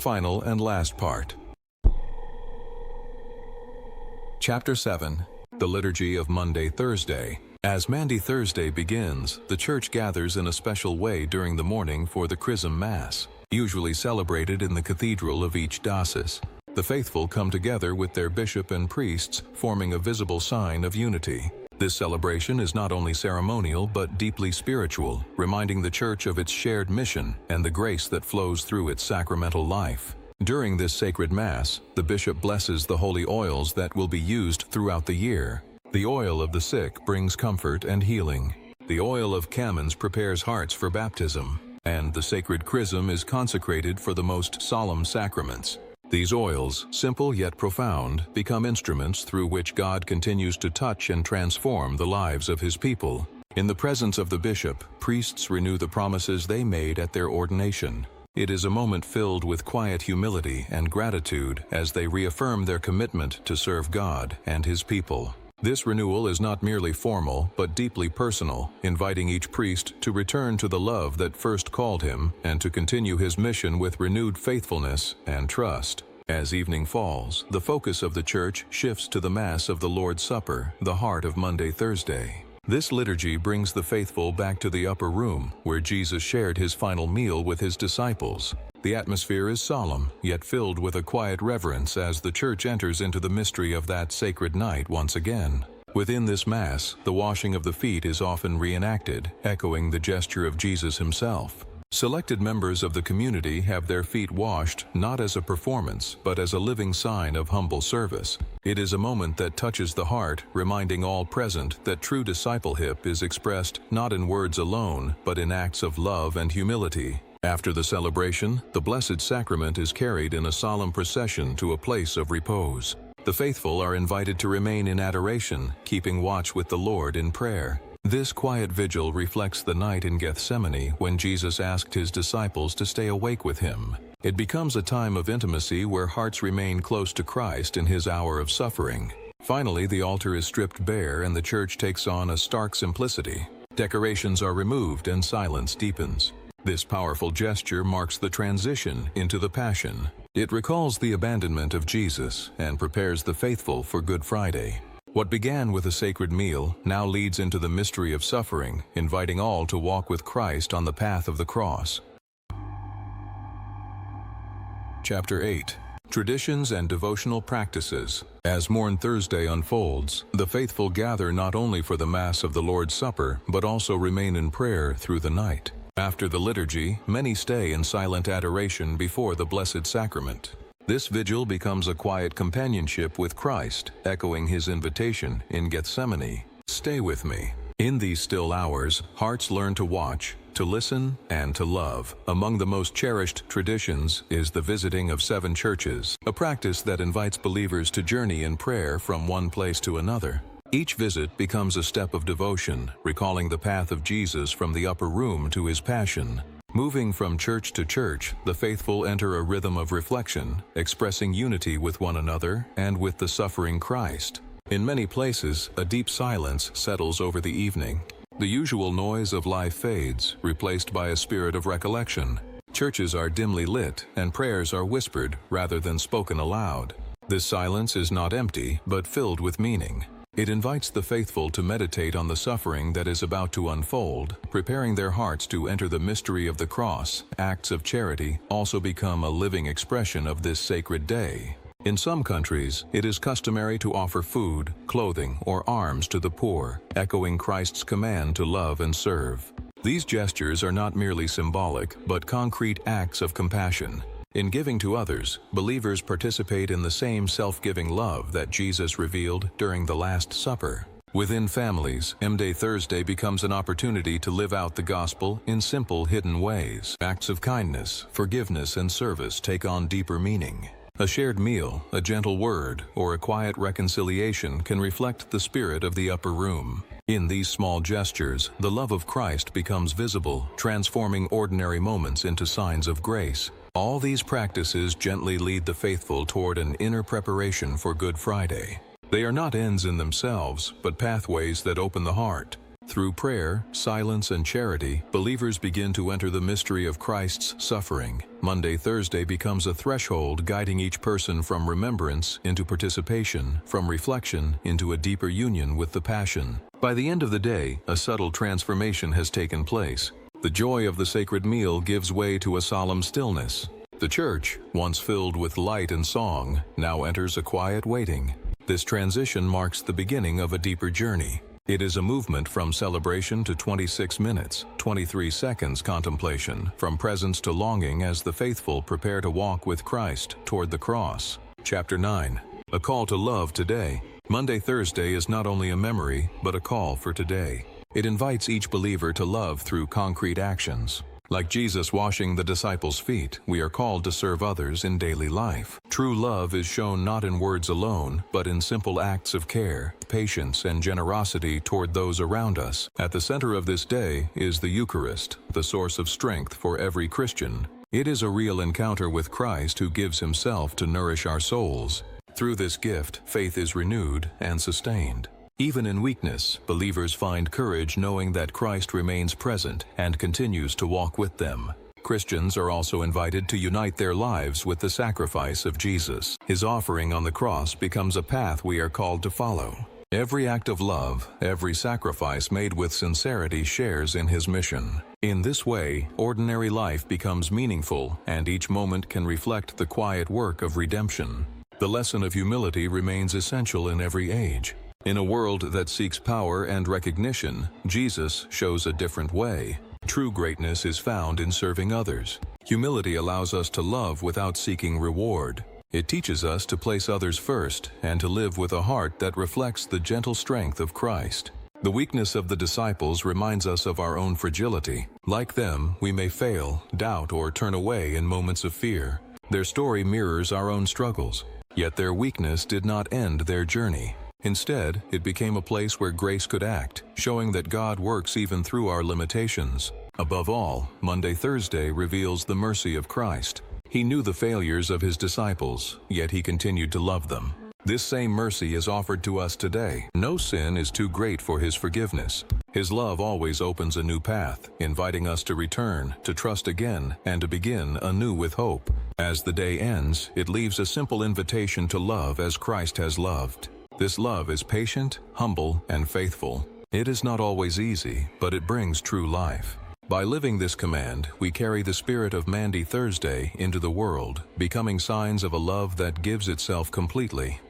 Final and last part. Chapter 7. The Liturgy of Maundy Thursday. As Maundy Thursday begins, the Church gathers in a special way during the morning for the Chrism Mass, usually celebrated in the cathedral of each diocese. The faithful come together with their bishop and priests, forming a visible sign of unity. This celebration is not only ceremonial but deeply spiritual, reminding the Church of its shared mission and the grace that flows through its sacramental life. During this sacred Mass, the bishop blesses the holy oils that will be used throughout the year. The oil of the sick brings comfort and healing. The oil of camels prepares hearts for baptism, and the sacred chrism is consecrated for the most solemn sacraments. These oils, simple yet profound, become instruments through which God continues to touch and transform the lives of His people. In the presence of the bishop, priests renew the promises they made at their ordination. It is a moment filled with quiet humility and gratitude as they reaffirm their commitment to serve God and His people. This renewal is not merely formal, but deeply personal, inviting each priest to return to the love that first called him and to continue his mission with renewed faithfulness and trust. As evening falls, the focus of the Church shifts to the Mass of the Lord's Supper, the heart of Maundy Thursday. This liturgy brings the faithful back to the upper room, where Jesus shared his final meal with his disciples. The atmosphere is solemn, yet filled with a quiet reverence as the Church enters into the mystery of that sacred night once again. Within this Mass, the washing of the feet is often reenacted, echoing the gesture of Jesus himself. Selected members of the community have their feet washed not as a performance, but as a living sign of humble service. It is a moment that touches the heart, reminding all present that true discipleship is expressed not in words alone, but in acts of love and humility. After the celebration, the Blessed Sacrament is carried in a solemn procession to a place of repose. The faithful are invited to remain in adoration, keeping watch with the Lord in prayer. This quiet vigil reflects the night in Gethsemane when Jesus asked his disciples to stay awake with him. It becomes a time of intimacy where hearts remain close to Christ in his hour of suffering. Finally, the altar is stripped bare and the Church takes on a stark simplicity. Decorations are removed and silence deepens. This powerful gesture marks the transition into the Passion. It recalls the abandonment of Jesus and prepares the faithful for Good Friday. What began with a sacred meal now leads into the mystery of suffering, inviting all to walk with Christ on the path of the cross. Chapter 8. Traditions and Devotional Practices. As Maundy Thursday unfolds, the faithful gather not only for the Mass of the Lord's Supper, but also remain in prayer through the night. After the liturgy, many stay in silent adoration before the Blessed Sacrament. This vigil becomes a quiet companionship with Christ, echoing his invitation in Gethsemane, "Stay with me." In these still hours, hearts learn to watch, to listen, and to love. Among the most cherished traditions is the visiting of 7 churches, a practice that invites believers to journey in prayer from one place to another. Each visit becomes a step of devotion, recalling the path of Jesus from the upper room to his Passion. Moving from church to church, the faithful enter a rhythm of reflection, expressing unity with one another and with the suffering Christ. In many places, a deep silence settles over the evening. The usual noise of life fades, replaced by a spirit of recollection. Churches are dimly lit, and prayers are whispered rather than spoken aloud. This silence is not empty, but filled with meaning. It invites the faithful to meditate on the suffering that is about to unfold, preparing their hearts to enter the mystery of the cross. Acts of charity also become a living expression of this sacred day. In some countries, it is customary to offer food, clothing, or arms to the poor, echoing Christ's command to love and serve. These gestures are not merely symbolic, but concrete acts of compassion. In giving to others, believers participate in the same self-giving love that Jesus revealed during the Last Supper. Within families, Maundy Thursday becomes an opportunity to live out the gospel in simple, hidden ways. Acts of kindness, forgiveness, and service take on deeper meaning. A shared meal, a gentle word, or a quiet reconciliation can reflect the spirit of the upper room. In these small gestures, the love of Christ becomes visible, transforming ordinary moments into signs of grace. All these practices gently lead the faithful toward an inner preparation for Good Friday. They are not ends in themselves, but pathways that open the heart. Through prayer, silence, and charity, believers begin to enter the mystery of Christ's suffering. Maundy Thursday becomes a threshold guiding each person from remembrance into participation, from reflection into a deeper union with the Passion. By the end of the day, a subtle transformation has taken place. The joy of the sacred meal gives way to a solemn stillness. The church, once filled with light and song, now enters a quiet waiting. This transition marks the beginning of a deeper journey. It is a movement from celebration to 26 minutes, 23 seconds contemplation, from presence to longing as the faithful prepare to walk with Christ toward the cross. Chapter 9. A call to love today. Maundy Thursday is not only a memory, but a call for today. It invites each believer to love through concrete actions. Like Jesus washing the disciples' feet, we are called to serve others in daily life. True love is shown not in words alone, but in simple acts of care, patience, and generosity toward those around us. At the center of this day is the Eucharist, the source of strength for every Christian. It is a real encounter with Christ who gives himself to nourish our souls. Through this gift, faith is renewed and sustained. Even in weakness, believers find courage knowing that Christ remains present and continues to walk with them. Christians are also invited to unite their lives with the sacrifice of Jesus. His offering on the cross becomes a path we are called to follow. Every act of love, every sacrifice made with sincerity shares in his mission. In this way, ordinary life becomes meaningful, and each moment can reflect the quiet work of redemption. The lesson of humility remains essential in every age. In a world that seeks power and recognition, Jesus shows a different way. True greatness is found in serving others. Humility allows us to love without seeking reward. It teaches us to place others first and to live with a heart that reflects the gentle strength of Christ. The weakness of the disciples reminds us of our own fragility. Like them, we may fail, doubt, or turn away in moments of fear. Their story mirrors our own struggles. Yet their weakness did not end their journey. Instead, it became a place where grace could act, showing that God works even through our limitations. Above all, Maundy Thursday reveals the mercy of Christ. He knew the failures of his disciples, yet he continued to love them. This same mercy is offered to us today. No sin is too great for his forgiveness. His love always opens a new path, inviting us to return, to trust again, and to begin anew with hope. As the day ends, it leaves a simple invitation to love as Christ has loved. This love is patient, humble, and faithful. It is not always easy, but it brings true life. By living this command, we carry the spirit of Maundy Thursday into the world, becoming signs of a love that gives itself completely.